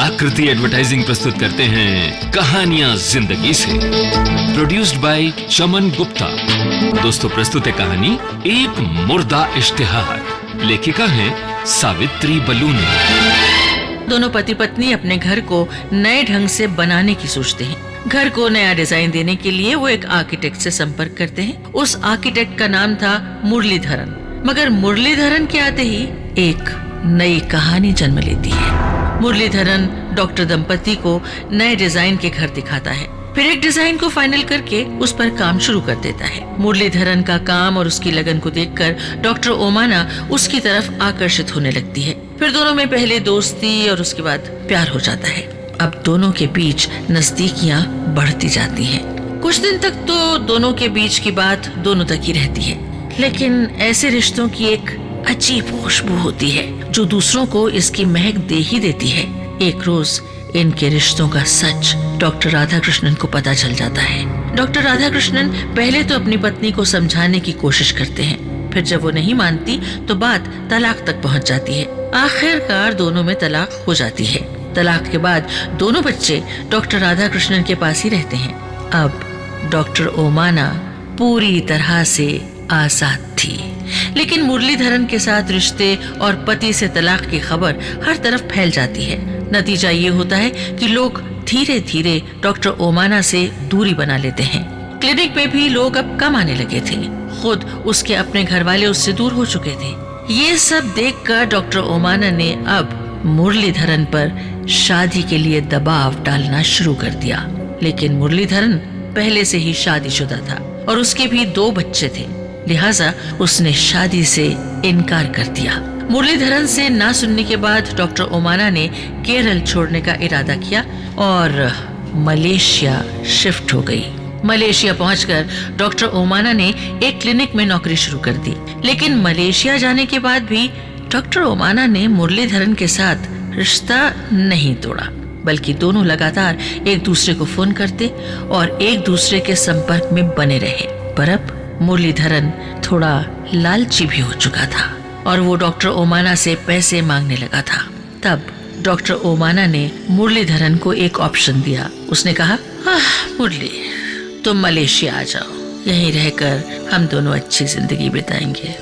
आकृति एडवर्टाइजिंग प्रस्तुत करते हैं कहानियां जिंदगी से, प्रोड्यूस्ड बाय चमन गुप्ता। दोस्तों, प्रस्तुत है कहानी एक मुर्दा इश्तिहार। लेखिका है सावित्री बलूनी। दोनों पति पत्नी अपने घर को नए ढंग से बनाने की सोचते हैं। घर को नया डिजाइन देने के लिए वो एक आर्किटेक्ट से संपर्क करते हैं। उस आर्किटेक्ट का नाम था मुरलीधरन। मगर मुरलीधरन के आते ही एक नई कहानी जन्म लेती है। मुरलीधरन डॉक्टर दंपति को नए डिजाइन के घर दिखाता है, फिर एक डिजाइन को फाइनल करके उस पर काम शुरू कर देता है। मुरलीधरन का काम और उसकी लगन को देखकर डॉक्टर ओमाना उसकी तरफ आकर्षित होने लगती है। फिर दोनों में पहले दोस्ती और उसके बाद प्यार हो जाता है। अब दोनों के बीच नजदीकियां बढ़ती जाती हैं। कुछ दिन तक तो दोनों के बीच की बात दोनों तक ही रहती है, लेकिन ऐसे रिश्तों की एक अजीब खुशबू होती है जो दूसरों को इसकी महक दे ही देती है। एक रोज इनके रिश्तों का सच डॉक्टर राधाकृष्णन को पता चल जाता है। डॉक्टर राधाकृष्णन पहले तो अपनी पत्नी को समझाने की कोशिश करते हैं, फिर जब वो नहीं मानती तो बात तलाक तक पहुंच जाती है। आखिरकार दोनों में तलाक हो जाती है। तलाक के बाद दोनों बच्चे डॉक्टर राधाकृष्णन के पास ही रहते हैं। अब डॉक्टर ओमाना पूरी तरह से आजाद थी, लेकिन मुरलीधरन के साथ रिश्ते और पति से तलाक की खबर हर तरफ फैल जाती है। नतीजा ये होता है कि लोग धीरे धीरे डॉक्टर ओमाना से दूरी बना लेते हैं। क्लिनिक में भी लोग अब कम आने लगे थे। खुद उसके अपने घर वाले उससे दूर हो चुके थे। ये सब देखकर डॉक्टर ओमाना ने अब मुरलीधरन पर शादी के लिए दबाव डालना शुरू कर दिया। लेकिन मुरलीधरन पहले से ही शादीशुदा था और उसके भी 2 बच्चे थे, लिहाजा उसने शादी से इनकार कर दिया। मुरलीधरन से ना सुनने के बाद डॉक्टर ओमाना ने केरल छोड़ने का इरादा किया और मलेशिया शिफ्ट हो गई। मलेशिया पहुंचकर डॉक्टर ओमाना ने एक क्लिनिक में नौकरी शुरू कर दी। लेकिन मलेशिया जाने के बाद भी डॉक्टर ओमाना ने मुरलीधरन के साथ रिश्ता नहीं तोड़ा, बल्कि दोनों लगातार एक दूसरे को फोन करते और एक दूसरे के संपर्क में बने रहे। पर अब मुरलीधरन थोड़ा लालची भी हो चुका था और वो डॉक्टर ओमाना से पैसे मांगने लगा था। तब डॉक्टर ओमाना ने मुरलीधरन को एक ऑप्शन दिया। उसने कहा, मुरली, तुम मलेशिया आ जाओ, यहीं रहकर हम दोनों अच्छी जिंदगी बिताएंगे।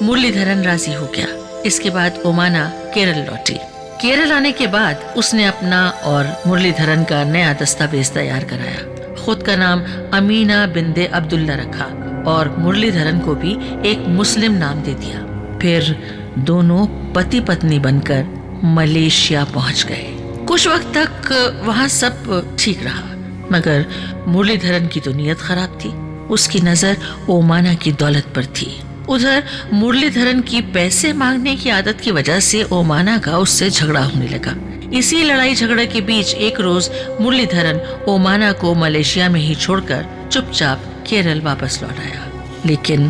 मुरलीधरन राजी हो गया। इसके बाद ओमाना केरल लौटी। केरल आने के बाद उसने अपना और मुरलीधरन का नया दस्तावेज तैयार कराया। खुद का नाम अमीना बिंदे अब्दुल्ला रखा और मुरलीधरन को भी एक मुस्लिम नाम दे दिया। फिर दोनों पति पत्नी बनकर मलेशिया पहुंच गए। कुछ वक्त तक वहां सब ठीक रहा, मगर मुरलीधरन की तो नीयत खराब थी। उसकी नजर ओमाना की दौलत पर थी। उधर मुरलीधरन की पैसे मांगने की आदत की वजह से ओमाना का उससे झगड़ा होने लगा। इसी लड़ाई झगड़े के बीच एक रोज मुरलीधरन ओमाना को मलेशिया में ही छोड़कर चुपचाप केरल वापस लौट आया। लेकिन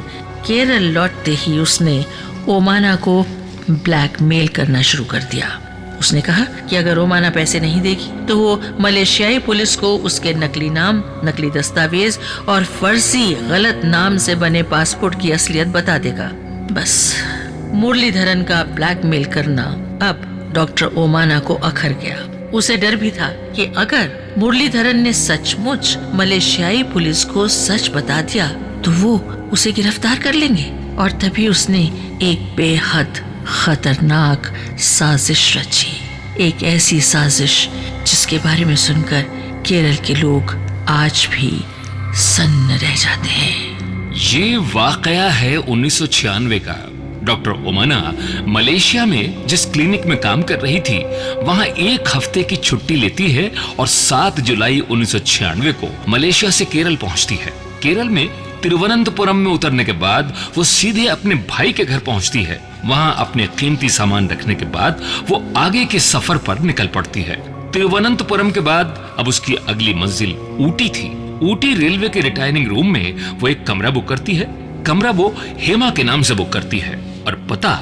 केरल लौटते ही उसने ओमाना को ब्लैकमेल करना शुरू कर दिया। उसने कहा कि अगर ओमाना पैसे नहीं देगी तो वो मलेशियाई पुलिस को उसके नकली नाम, नकली दस्तावेज और फर्जी गलत नाम से बने पासपोर्ट की असलियत बता देगा। बस मुरलीधरन का ब्लैकमेल करना अब डॉक्टर ओमाना को अखर गया। उसे डर भी था कि अगर मुरलीधरन ने सचमुच मलेशियाई पुलिस को सच बता दिया तो वो उसे गिरफ्तार कर लेंगे। और तभी उसने एक बेहद खतरनाक साजिश रची, एक ऐसी साजिश जिसके बारे में सुनकर केरल के लोग आज भी सन्न रह जाते हैं। ये वाकया है 1996 का। डॉक्टर ओमाना मलेशिया में जिस क्लिनिक में काम कर रही थी वहां 1 हफ्ते की छुट्टी लेती है और 7 जुलाई 1996 को मलेशिया से केरल पहुंचती है। केरल में तिरुवनंतपुरम में उतरने के बाद वो सीधे अपने भाई के घर पहुंचती है। वहां अपने कीमती सामान रखने के बाद वो आगे के सफर पर निकल पड़ती है। तिरुवनंतपुरम के बाद अब उसकी अगली मंजिल ऊटी थी। ऊटी रेलवे के रिटायरिंग रूम में वो एक कमरा बुक करती है। कमरा वो हेमा के नाम से बुक करती है और पता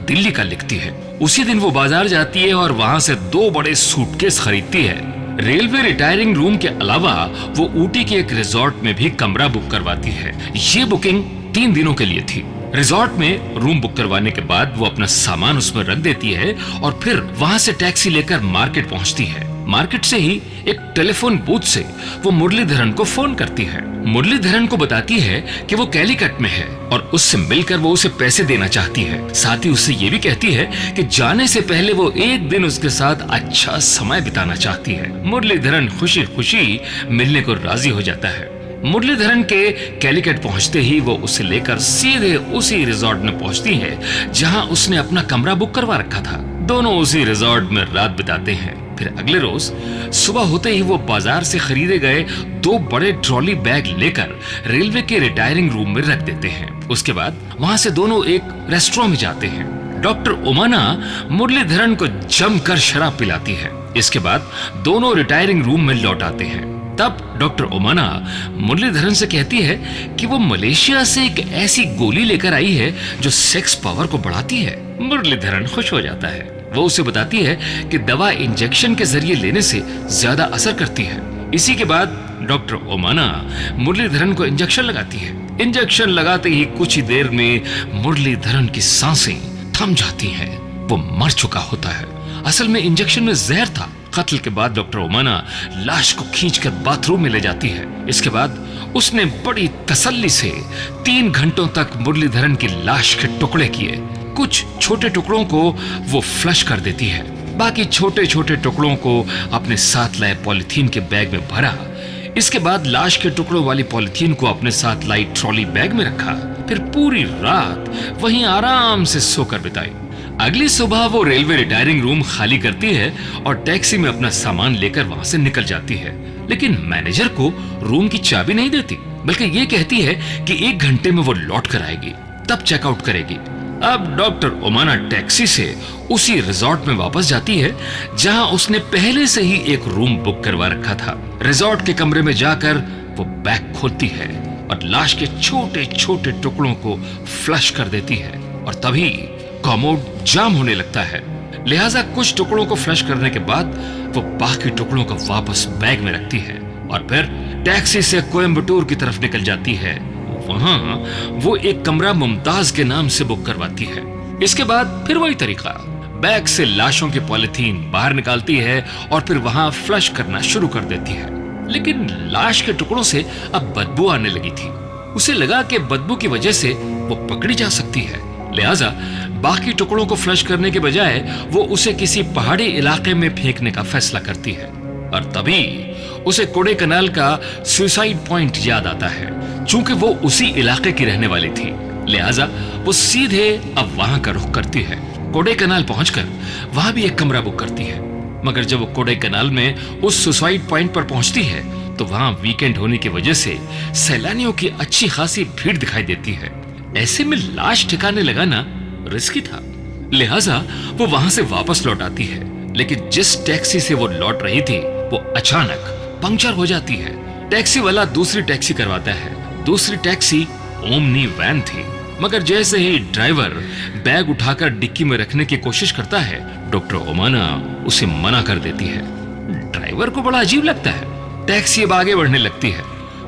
दिल्ली का लिखती है। उसी दिन वो बाजार जाती है और वहां से 2 बड़े सूटकेस खरीदती है। रेलवे रिटायरिंग रूम के अलावा वो ऊटी के एक रिजॉर्ट में भी कमरा बुक करवाती है। ये बुकिंग 3 दिनों के लिए थी। रिजॉर्ट में रूम बुक करवाने के बाद वो अपना सामान उसमें रख देती है और फिर वहां से टैक्सी लेकर मार्केट पहुंचती है। मार्केट से ही एक टेलीफोन बूथ से वो मुरलीधरन को फोन करती है। मुरलीधरन को बताती है कि वो कैलीकट में है और उससे मिलकर वो उसे पैसे देना चाहती है। साथ ही उससे ये भी कहती है कि जाने से पहले वो एक दिन उसके साथ अच्छा समय बिताना चाहती है। मुरलीधरन खुशी खुशी मिलने को राजी हो जाता है। मुरलीधरन के कैलीकट पहुंचते ही वो उसे लेकर सीधे उसी रिजॉर्ट में पहुंचती है जहां उसने अपना कमरा बुक करवा रखा था। दोनों उसी रिजॉर्ट में रात बिताते हैं। फिर अगले रोज सुबह होते ही वो बाजार से खरीदे गए 2 बड़े ट्रॉली बैग लेकर रेलवे के रिटायरिंग रूम में रख देते हैं। उसके बाद वहां से दोनों एक रेस्टोरेंट में जाते हैं। डॉक्टर ओमाना मुरलीधरन को जमकर शराब पिलाती है। इसके बाद दोनों रिटायरिंग रूम में लौट आते हैं। तब डॉक्टर ओमाना मुरलीधरन से कहती है कि वो मलेशिया से एक ऐसी गोली लेकर आई है जो सेक्स पावर को बढ़ाती है। मुरलीधरन खुश हो जाता है। वो उसे बताती है कि दवा इंजेक्शन के जरिए लेने से ज्यादा असर करती है। इसी के बाद डॉक्टर ओमाना मुरलीधरन को इंजेक्शन लगाती है। इंजेक्शन लगाते ही कुछ ही देर में मुरलीधरन की सांसें थम जाती हैं। वो मर चुका होता है। असल में इंजेक्शन में जहर था। कत्ल के बाद डॉक्टर ओमाना लाश को खींचकर बाथरूम में ले जाती है। इसके बाद उसने बड़ी तसल्ली से 3 घंटों तक मुरलीधरन की लाश के टुकड़े किए। कुछ छोटे टुकड़ों को वो फ्लश कर देती है, बाकी छोटे छोटे टुकड़ों को अपने साथ लाए पॉलिथीन के बैग में भरा। इसके बाद लाश के टुकड़ों वाली पॉलिथीन को अपने साथ लाई ट्रॉली बैग में रखा। फिर पूरी रात वहीं आराम से सोकर बिताई। अगली सुबह वो रेलवे रिटायरिंग रूम खाली करती है और टैक्सी में अपना सामान लेकर वहां से निकल जाती है। लेकिन मैनेजर को रूम की चाबी नहीं देती, बल्कि ये कहती है कि 1 घंटे में वो लौट कर आएगी, तब चेकआउट करेगी। अब डॉक्टर ओमाना टैक्सी से उसी रिजॉर्ट में वापस जाती है जहां उसने पहले से ही एक रूम बुक करवा रखा था। रिजॉर्ट के कमरे में जाकर वो बैग खोलती है और लाश के छोटे छोटे टुकड़ों को फ्लश कर देती है और तभी कमोड जाम होने लगता है। लिहाजा कुछ टुकड़ों को फ्लश करने के बाद वो बाकी टुकड़ों को वापस बैग में रखती है और फिर टैक्सी से कोयम्बटूर की तरफ निकल जाती है। वहां वो एक कमरा मुमताज के नाम से बुक करवाती है। इसके बाद फिर वही तरीका, बैग से लाशों की पॉलिथीन बाहर निकालती है और फिर वहां फ्लश करना शुरू कर देती है। लेकिन लाश के टुकड़ों से अब बदबू आने लगी थी। उसे लगा कि बदबू की वजह से वो पकड़ी जा सकती है। लिहाजा बाकी टुकड़ों को फ्लश करने के बजाय वो उसे किसी पहाड़ी इलाके में फेंकने का फैसला करती है। और तभी उसे कोडेकनाल का सुसाइड पॉइंट याद आता है। चूंकि वो उसी इलाके की रहने वाली थी, लिहाजा वो सीधे अब वहां का रुख करती है। कोडेकनाल पहुंचकर वहां भी एक कमरा बुक करती है। मगर जब वो कोडेकनाल में उस सुसाइड पॉइंट पर पहुंचती है तो वहां वीकेंड होने की वजह से सैलानियों की अच्छी खासी भीड़ दिखाई देती है। ऐसे में लाश ठिकाने लगाना रिस्की था, लिहाजा वो वहां से वापस लौट आती है। लेकिन जिस टैक्सी से वो लौट रही थी वो अचानक पंक्चर हो जाती है। टैक्सी वाला दूसरी टैक्सी करवाता है। दूसरी टैक्सी ओमनी वैन थी, मगर जैसे ही ड्राइवर बैग उठाकर डिक्की में रखने की कोशिश करता है, डॉक्टर ओमाना उसे मना कर देती है। ड्राइवर को बड़ा अजीब लगता है। टैक्सी अब आगे बढ़ने लगती है।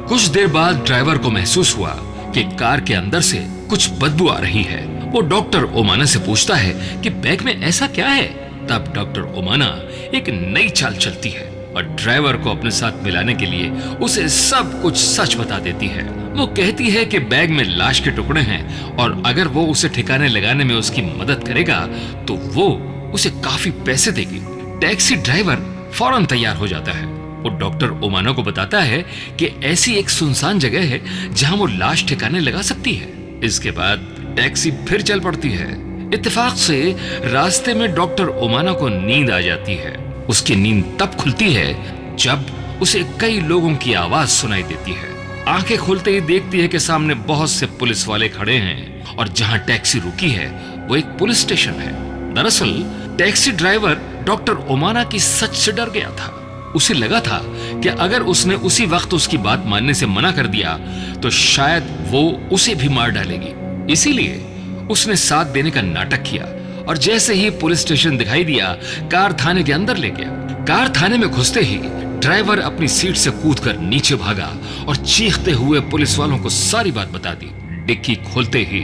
कुछ देर बाद ड्राइवर को महसूस हुआ कि कार के अंदर से कुछ बदबू आ रही है। वो डॉक्टर ओमाना से पूछता है कि बैग में ऐसा क्या है। तब डॉक्टर ओमाना एक नई चाल चलती है और ड्राइवर को अपने साथ मिलाने के लिए उसे सब कुछ सच बता देती है। वो कहती है कि बैग में लाश के टुकड़े हैं और अगर वो उसे ठिकाने लगाने में उसकी मदद करेगा तो वो उसे काफी पैसे देगी। टैक्सी ड्राइवर फौरन तैयार हो जाता है। वो डॉक्टर ओमाना को बताता है कि ऐसी एक सुनसान जगह है जहां वो लाश ठिकाने लगा सकती है। इसके बाद टैक्सी फिर चल पड़ती है। इत्तेफाक से रास्ते में डॉक्टर ओमाना को नींद आ जाती है। उसकी नींद तब खुलती है जब उसे कई लोगों की आवाज सुनाई देती है। आंखें खोलते ही देखती है कि सामने बहुत से पुलिस वाले खड़े हैं और जहां टैक्सी रुकी है वो एक पुलिस स्टेशन है। दरअसल टैक्सी ड्राइवर डॉक्टर ओमाना की सच से डर गया था। उसे लगा था कि अगर उसने उसी वक्त उसकी बात मानने से मना कर दिया तो शायद वो उसे भी मार डालेगी। इसीलिए उसने साथ देने का नाटक किया और जैसे ही पुलिस स्टेशन दिखाई दिया, कार थाने के अंदर ले गया। कार थाने में घुसते ही ड्राइवर अपनी सीट से कूदकर नीचे भागा और चीखते हुए पुलिस वालों को सारी बात बता दी। डिक्की खोलते ही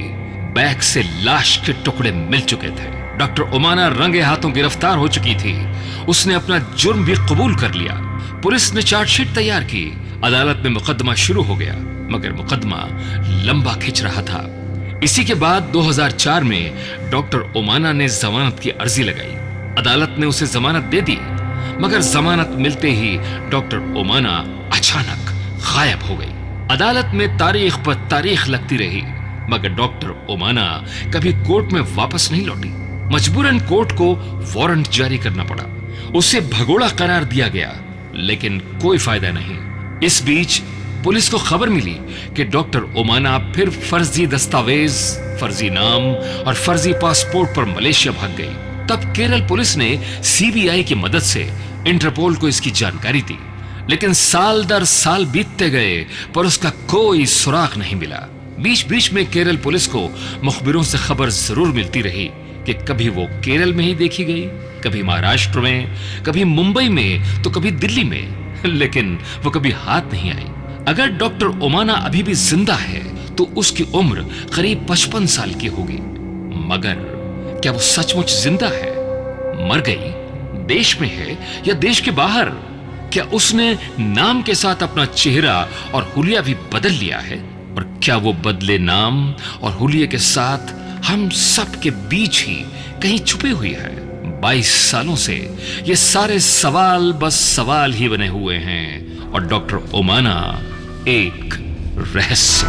बैग से लाश के टुकड़े मिल चुके थे। डॉक्टर ओमाना रंगे हाथों गिरफ्तार हो चुकी थी। उसने अपना जुर्म भी कबूल कर लिया। पुलिस ने चार्जशीट तैयार की। अदालत में मुकदमा शुरू हो गया, मगर मुकदमा लंबा खिंच रहा था। इसी के बाद 2004 में डॉक्टर ओमाना ने जमानत की अर्जी लगाई। अदालत ने उसे जमानत दे दी, मगर जमानत मिलते ही डॉक्टर ओमाना अचानक गायब हो गई। अदालत में तारीख पर तारीख लगती रही, मगर डॉक्टर ओमाना कभी कोर्ट में वापस नहीं लौटी। मजबूरन कोर्ट को वारंट जारी करना पड़ा। उसे भगोड़ा करार दिया गया, लेकिन कोई फायदा नहीं। इस बीच पुलिस को खबर मिली कि डॉक्टर ओमाना फिर फर्जी दस्तावेज, फर्जी नाम और फर्जी पासपोर्ट पर मलेशिया भाग गई। तब केरल पुलिस ने सीबीआई की मदद से इंटरपोल को इसकी जानकारी दी, लेकिन साल दर साल बीतते गए पर उसका कोई सुराग नहीं मिला। बीच बीच में केरल पुलिस को मुखबिरों से खबर जरूर मिलती रही कि कभी वो केरल में ही देखी गई, कभी महाराष्ट्र में, कभी मुंबई में, तो कभी दिल्ली में, लेकिन वो कभी हाथ नहीं आई। अगर डॉक्टर ओमाना अभी भी जिंदा है तो उसकी उम्र करीब 55 साल की होगी। मगर क्या वो सचमुच जिंदा है? मर गई? देश में है या देश के बाहर? क्या उसने नाम के साथ अपना चेहरा और हुलिया भी बदल लिया है? और क्या वो बदले नाम और हुलिये के साथ हम सब के बीच ही कहीं छुपी हुई है? 22 सालों से ये सारे सवाल बस सवाल ही बने हुए हैं और डॉक्टर ओमाना एक रहस्य।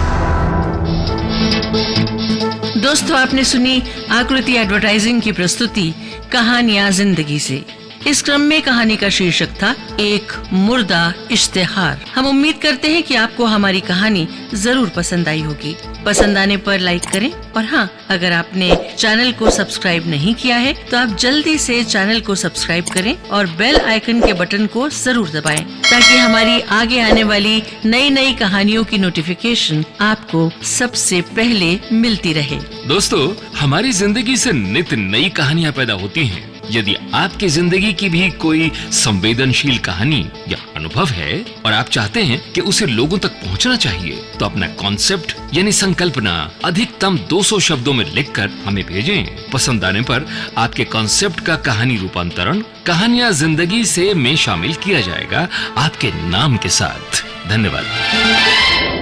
दोस्तों, आपने सुनी आकृति एडवर्टाइजिंग की प्रस्तुति कहानियां जिंदगी से। इस क्रम में कहानी का शीर्षक था एक मुर्दा इश्तेहार। हम उम्मीद करते हैं कि आपको हमारी कहानी जरूर पसंद आई होगी। पसंद आने पर लाइक करें और हाँ, अगर आपने चैनल को सब्सक्राइब नहीं किया है तो आप जल्दी से चैनल को सब्सक्राइब करें और बेल आइकन के बटन को जरूर दबाएं, ताकि हमारी आगे आने वाली नई नई कहानियों की नोटिफिकेशन आपको सबसे पहले मिलती रहे। दोस्तों, हमारी जिंदगी से नित नई कहानियां पैदा होती हैं। यदि आपकी जिंदगी की भी कोई संवेदनशील कहानी या अनुभव है और आप चाहते हैं कि उसे लोगों तक पहुंचना चाहिए, तो अपना कॉन्सेप्ट यानी संकल्पना अधिकतम 200 शब्दों में लिखकर हमें भेजें। पसंद आने पर आपके कॉन्सेप्ट का कहानी रूपांतरण कहानियां जिंदगी से में शामिल किया जाएगा, आपके नाम के साथ। धन्यवाद।